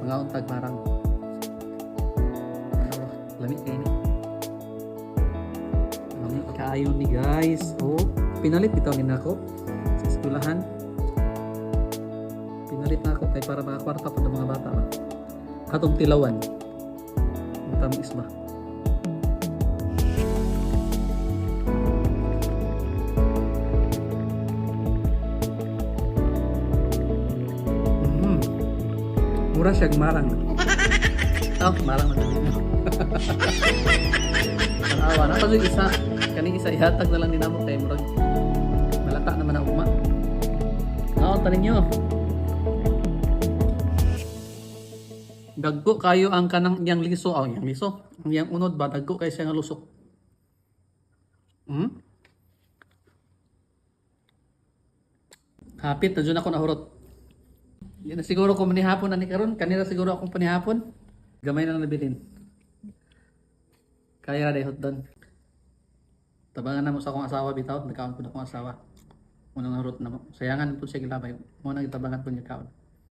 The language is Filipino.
Mga untag marang. Lamig kayo ni. Lamig kaayo ni guys. Oh, pinalit bitaw ni nako sa eskwelahan. Pinalit na ako kay para makakwarta pa ng mga bata ba. Katong tilawan. Ang tamis ba? Mura siyang marang. Oh, marang na tayo. Tanawa na pag isa. Kaning isa ihatag na lang ni namo kay murag malata naman ang uma. Tanin nyo. Dagko kayo ang kanang yang liso. Oh, yang liso. Ang yang unod ba dagko kay siya nga lusok. Hapit na dyan ako nahurot. Yan na siguro kung manihapon na ni karon, kanina siguro akong panihapon. Gamay na lang nabilin. Kaya na dahil doon. Tabangan na mo sa akong asawa bitaw, nagkaon po na akong asawa. Unang narot na mo. Sayangan po siya gilabay. Muna itabangan po niya kaon.